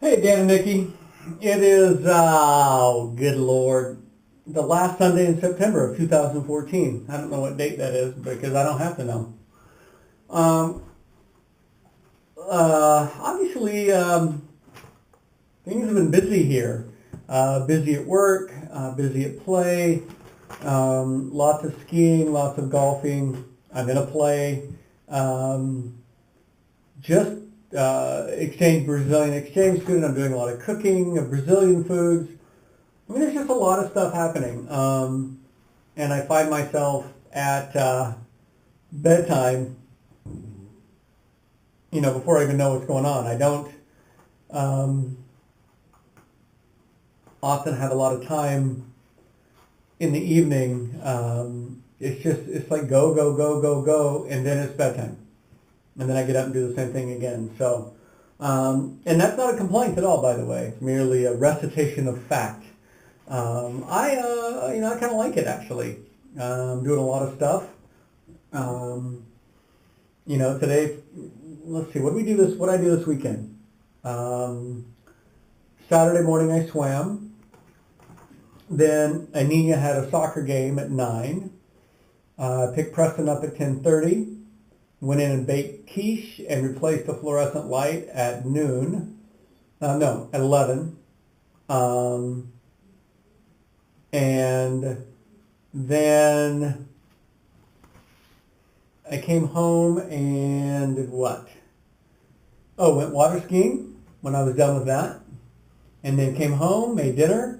Hey, Dan and Nikki. It is, oh, good Lord, the last Sunday in September of 2014. I don't know what date that is because I don't have to know. Um, obviously, things have been busy here. Busy at work, busy at play, lots of skiing, lots of golfing. I'm going to play. Um, just exchange Brazilian exchange student. I'm doing a lot of cooking of Brazilian foods. I mean, there's just a lot of stuff happening. And I find myself at bedtime, before I even know what's going on. I don't often have a lot of time in the evening. It's like go, go, go, go, go, and then it's bedtime. And then I get up and do the same thing again. So, and that's not a complaint at all, by the way. It's merely a recitation of fact. I kind of like it actually. Doing a lot of stuff. Today, let's see, what I do this weekend? Saturday morning I swam. Then Anina had a soccer game at 9. Picked Preston up at 10:30. Went in and baked quiche and replaced the fluorescent light at noon. No, at 11. And then I came home and did what? Oh, went water skiing when I was done with that. And then came home, made dinner,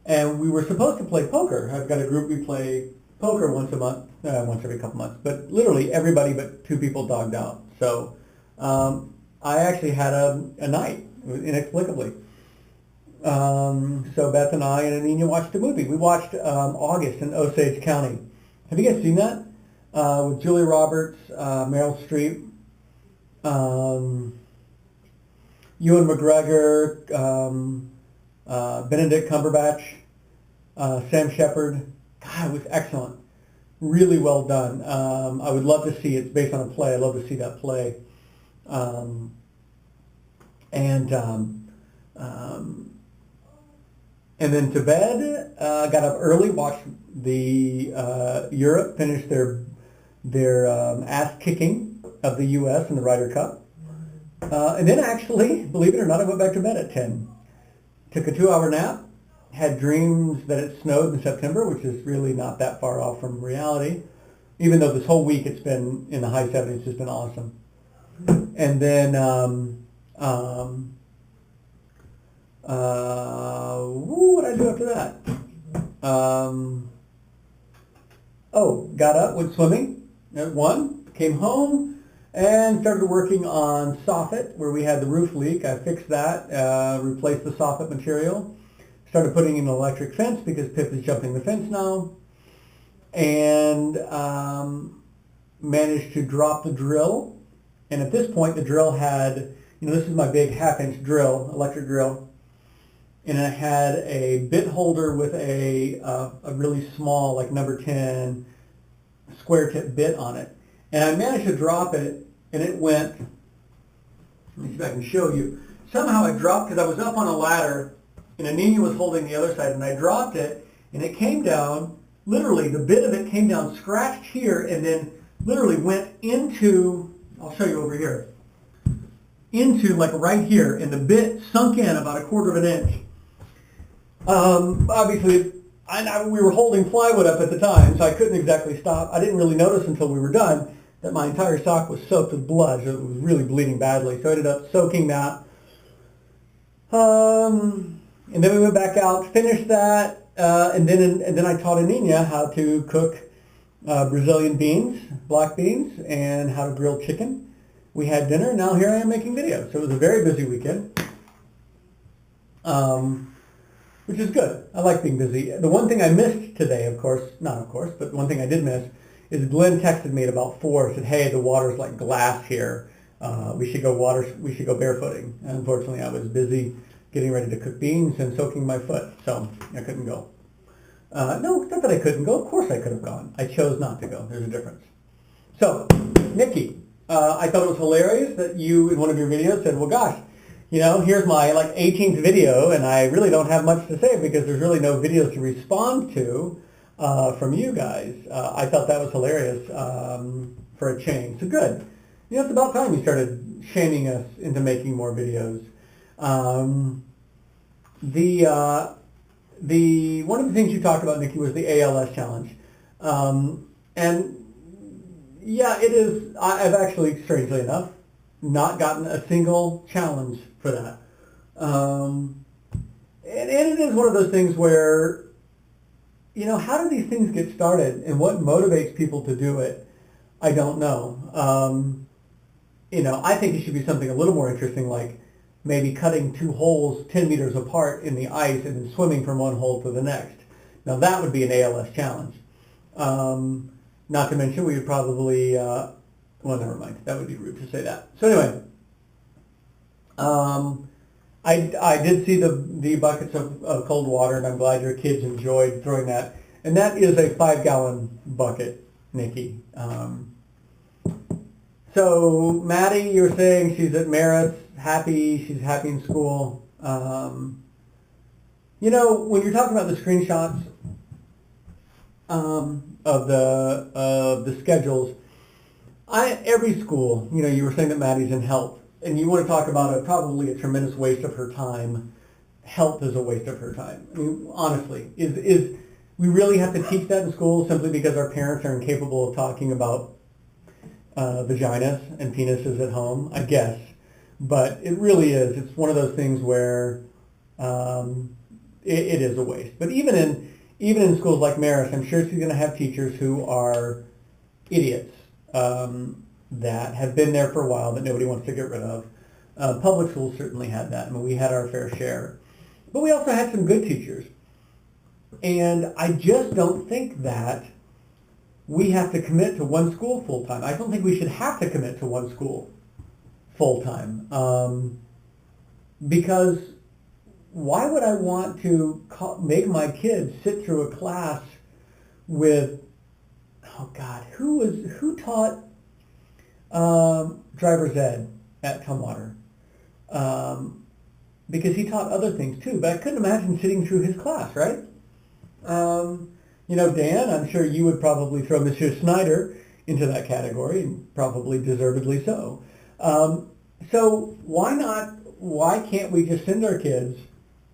and we were supposed to play poker. I've got a group, we play poker once a month, once every couple months, but literally everybody but 2 people dogged out. So I actually had a night, inexplicably. So Beth and I and Anina watched a movie. We watched August in Osage County. Have you guys seen that? With Julia Roberts, Meryl Streep, Ewan McGregor, Benedict Cumberbatch, Sam Shepard. God, it was excellent. Really well done. I would love to see it. It's based on a play. I'd love to see that play. And then to bed. Got up early, watched the Europe finish their ass kicking of the U.S. in the Ryder Cup. And then actually, believe it or not, I went back to bed at 10. Took a 2-hour nap. Had dreams that it snowed in September, which is really not that far off from reality. Even though this whole week it's been in the high 70s, it's just been awesome. And then, what did I do after that? Got up, went swimming at 1, came home, and started working on soffit, where we had the roof leak. I fixed that, replaced the soffit material. Started putting in an electric fence because Pip is jumping the fence now. And managed to drop the drill. And at this point, the drill had, this is my big 1/2-inch drill, electric drill. And it had a bit holder with a really small, like number 10, square tip bit on it. And I managed to drop it, and it went, let me see if I can show you. Somehow it dropped because I was up on a ladder, and Anina was holding the other side, and I dropped it, and it came down, literally, the bit of it came down, scratched here, and then literally went into, I'll show you over here, into like right here, and the bit sunk in about 1/4 of an inch. Obviously, we were holding plywood up at the time, so I couldn't exactly stop. I didn't really notice until we were done that my entire sock was soaked with blood. So it was really bleeding badly, so I ended up soaking that. And then we went back out, finished that, and then I taught Anina how to cook Brazilian beans, black beans, and how to grill chicken. We had dinner, and now here I am making videos. So it was a very busy weekend, which is good. I like being busy. The one thing I missed today, but one thing I did miss is Glenn texted me at about 4, said, "Hey, the water's like glass here. We should go barefooting." And unfortunately, I was busy getting ready to cook beans and soaking my foot, so I couldn't go. No, it's not that I couldn't go. Of course I could have gone. I chose not to go. There's a difference. So, Nikki, I thought it was hilarious that you, in one of your videos, said, well, gosh, here's my like 18th video, and I really don't have much to say because there's really no videos to respond to from you guys. I thought that was hilarious for a change. So good. It's about time you started shaming us into making more videos. The one of the things you talked about, Nikki, was the ALS challenge, and yeah, it is. I've actually, strangely enough, not gotten a single challenge for that. And it is one of those things where, how do these things get started and what motivates people to do it? I don't know. I think it should be something a little more interesting, like maybe cutting two holes 10 meters apart in the ice and then swimming from one hole to the next. Now that would be an ALS challenge. Not to mention we would probably, well, never mind. That would be rude to say that. So anyway, I did see the buckets of cold water, and I'm glad your kids enjoyed throwing that. And that is a 5-gallon bucket, Nikki. So Maddie, you're saying she's at Marist, happy. She's happy in school. When you're talking about the screenshots of the schedules, every school, you were saying that Maddie's in health, and you want to talk about probably a tremendous waste of her time. Health is a waste of her time. I mean, honestly, is we really have to teach that in school simply because our parents are incapable of talking about vaginas and penises at home? I guess, but it really is. It's one of those things where it is a waste. But even in schools like Marist, I'm sure she's going to have teachers who are idiots that have been there for a while that nobody wants to get rid of. Public schools certainly had that. I mean, we had our fair share. But we also had some good teachers. And I just don't think that we have to commit to one school full time. I don't think we should have to commit to one school full time. Because why would I want to make my kids sit through a class with, oh God, who taught driver's ed at Tumwater? Because he taught other things too, but I couldn't imagine sitting through his class, right? Dan, I'm sure you would probably throw Monsieur Snyder into that category, and probably deservedly so. So why can't we just send our kids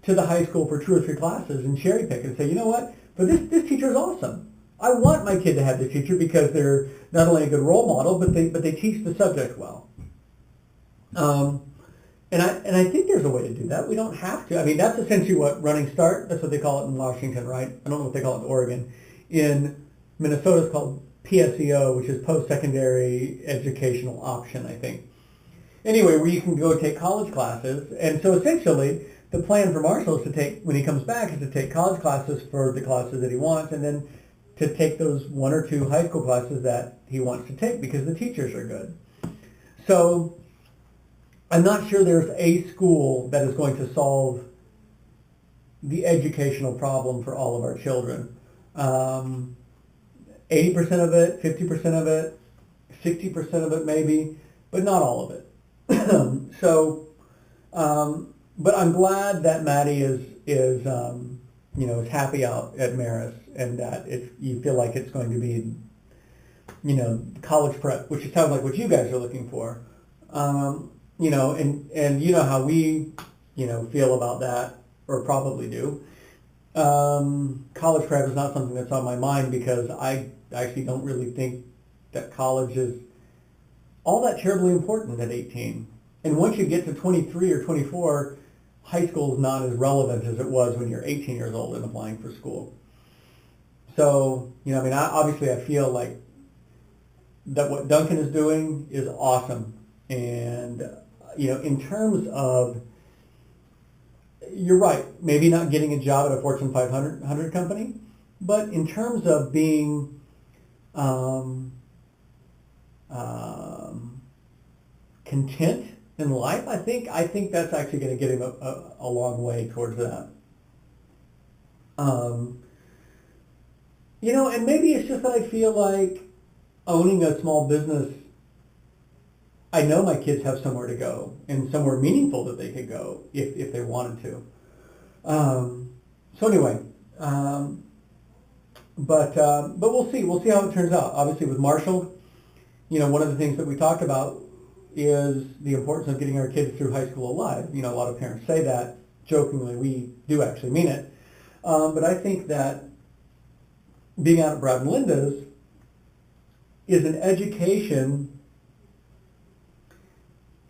to the high school for 2 or 3 classes and cherry pick and say, you know what, but this teacher's awesome. I want my kid to have this teacher because they're not only a good role model, but they teach the subject well. And I think there's a way to do that. We don't have to. I mean, that's essentially what Running Start, that's what they call it in Washington, right? I don't know what they call it in Oregon. In Minnesota, it's called PSEO, which is Post-Secondary Educational Option, I think. Anyway, where you can go take college classes. And so essentially, the plan for Marshall is to take, when he comes back, is to take college classes for the classes that he wants, and then to take those 1 or 2 high school classes that he wants to take because the teachers are good. So I'm not sure there's a school that is going to solve the educational problem for all of our children. 80% of it, 50% of it, 60% of it maybe, but not all of it. But I'm glad that Maddie is happy out at Marist, and that you feel like it's going to be, college prep, which it sounds like what you guys are looking for. And you know how we, feel about that, or probably do. College prep is not something that's on my mind because I actually don't really think that college is all that terribly important at 18. And once you get to 23 or 24, high school is not as relevant as it was when you're 18 years old and applying for school. So, obviously I feel like that what Duncan is doing is awesome. And, in terms of, you're right, maybe not getting a job at a Fortune 500 company, but in terms of being content in life, I think that's actually going to get him a long way towards that. And maybe it's just that I feel like owning a small business I know my kids have somewhere to go and somewhere meaningful that they could go if they wanted to. So anyway, but we'll see. We'll see how it turns out. Obviously, with Marshall, one of the things that we talked about is the importance of getting our kids through high school alive. A lot of parents say that jokingly. We do actually mean it. But I think that being out at Brad and Linda's is an education,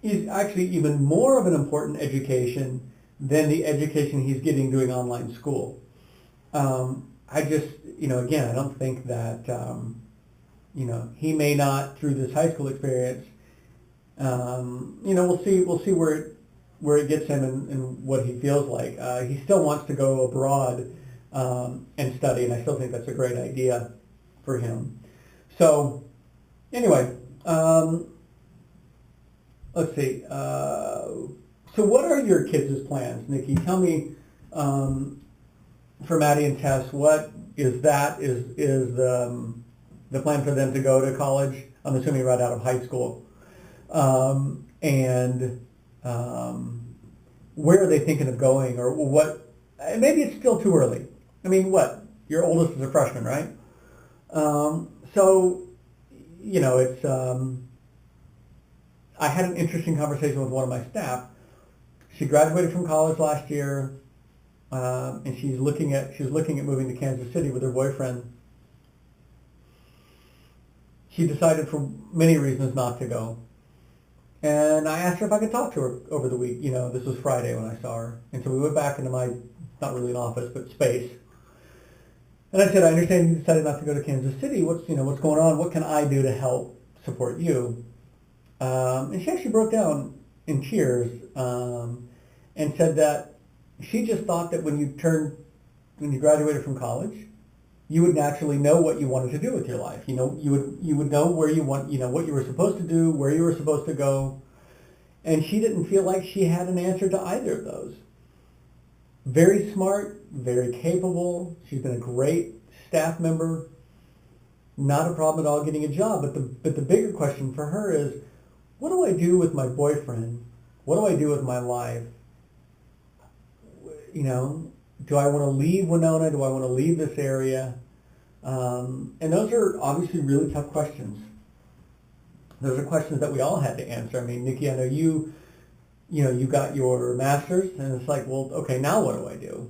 is actually even more of an important education than the education he's getting doing online school. I just, again, I don't think that, he may not, through this high school experience, we'll see where it gets him and what he feels like. He still wants to go abroad and study, and I still think that's a great idea for him. So, anyway, let's see. So what are your kids' plans, Nikki? Tell me, for Maddie and Tess, what is that? Is the plan for them to go to college? I'm assuming right out of high school. And where are they thinking of going, or what? Maybe it's still too early. I mean, what? Your oldest is a freshman, right? So, it's. I had an interesting conversation with one of my staff. She graduated from college last year, and she was looking at moving to Kansas City with her boyfriend. She decided for many reasons not to go. And I asked her if I could talk to her over the week. This was Friday when I saw her. And so we went back into my, not really an office, but space. And I said, I understand you decided not to go to Kansas City. What's going on? What can I do to help support you? And she actually broke down in tears and said that she just thought that when you graduated from college, you would naturally know what you wanted to do with your life. You would know where you want, what you were supposed to do, where you were supposed to go. And she didn't feel like she had an answer to either of those. Very smart, very capable. She's been a great staff member. Not a problem at all getting a job. But the bigger question for her is, what do I do with my boyfriend? What do I do with my life? Do I want to leave Winona? Do I want to leave this area? And those are obviously really tough questions. Those are questions that we all had to answer. I mean, Nikki, I know you got your master's, and it's like, well, okay, now what do I do?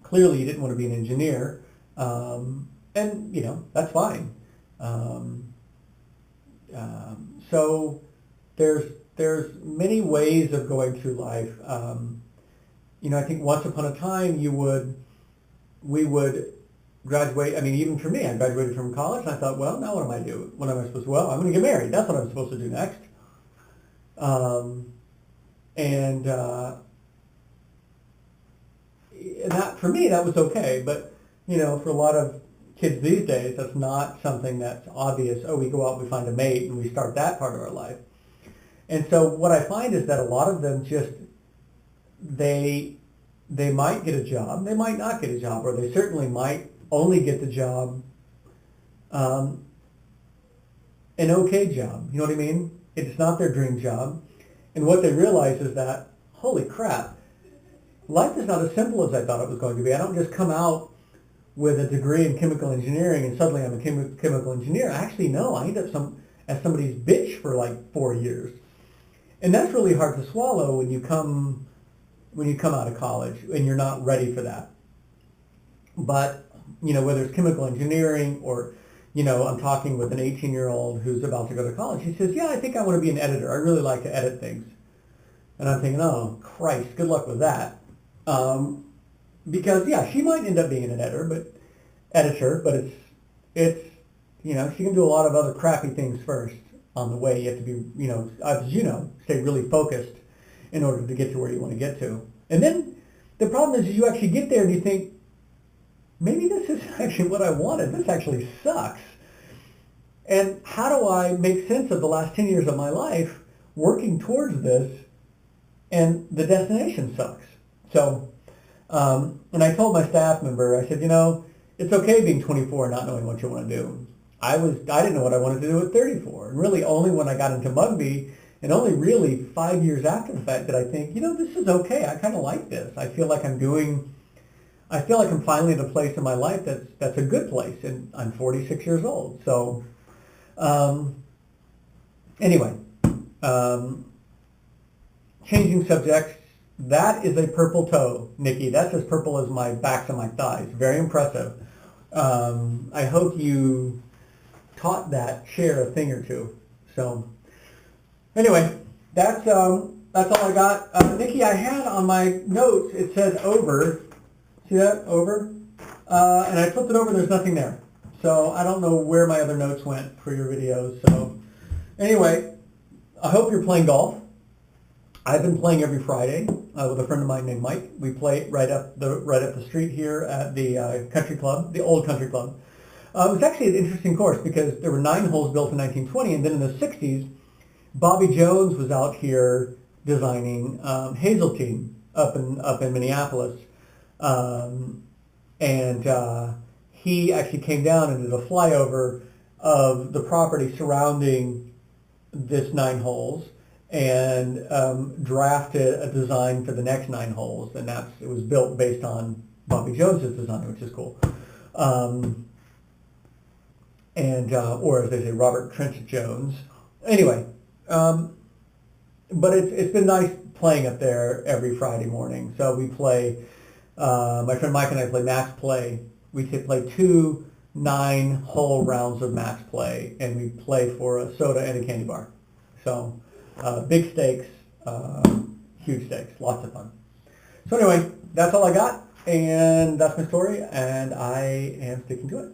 Clearly, you didn't want to be an engineer, and that's fine. So there's many ways of going through life. I think once upon a time we would graduate. I mean, even for me, I graduated from college and I thought, well, now what am I doing? What am I supposed to, I'm going to get married. That's what I'm supposed to do next. And that, for me, that was okay. But, for a lot of kids these days, that's not something that's obvious. Oh, we go out, we find a mate, and we start that part of our life. And so what I find is that a lot of them just, they might get a job, they might not get a job, or they certainly might only get the job, an okay job. You know what I mean? It's not their dream job. And what they realize is that, holy crap, life is not as simple as I thought it was going to be. I don't just come out with a degree in chemical engineering and suddenly I'm a chemical engineer. Actually, no, I end up as somebody's bitch for like 4 years. And that's really hard to swallow when you come out of college and you're not ready for that. But, whether it's chemical engineering or, I'm talking with an 18-year-old who's about to go to college. He says, yeah, I think I want to be an editor. I really like to edit things. And I'm thinking, oh, Christ, good luck with that. Because, yeah, she might end up being an editor, but it's she can do a lot of other crappy things first on the way. You have to be, as stay really focused in order to get to where you want to get to. And then the problem is you actually get there and you think, maybe this is actually what I wanted. This actually sucks. And how do I make sense of the last 10 years of my life working towards this and the destination sucks? So, and I told my staff member, I said, it's okay being 24 and not knowing what you want to do. I didn't know what I wanted to do at 34. And really only when I got into Mugby, and only really 5 years after the fact, did I think, this is okay. I kind of like this. I feel like I'm finally at a place in my life that's a good place, and I'm 46 years old. So, anyway, changing subjects. That is a purple toe, Nikki. That's as purple as my backs and my thighs. Very impressive. I hope you taught that chair a thing or two. So, anyway, that's all I got. Nikki, I had on my notes, it says over. See that? Over. And I flipped it over, there's nothing there. So I don't know where my other notes went for your videos. So anyway, I hope you're playing golf. I've been playing every Friday with a friend of mine named Mike. We play right up the street here at the country club, the old country club. It was actually an interesting course because there were 9 holes built in 1920, and then in the 60s, Bobby Jones was out here designing Hazeltine up in Minneapolis. He actually came down and did a flyover of the property surrounding this 9 holes and drafted a design for the next 9 holes, and it was built based on Bobby Jones's design, which is cool. Or as they say, Robert Trench Jones. Anyway, but it's been nice playing up there every Friday morning. So we play. My friend Mike and I play max play. We play 2 9-hole rounds of max play, and we play for a soda and a candy bar. So big stakes, huge stakes, lots of fun. So anyway, that's all I got, and that's my story, and I am sticking to it.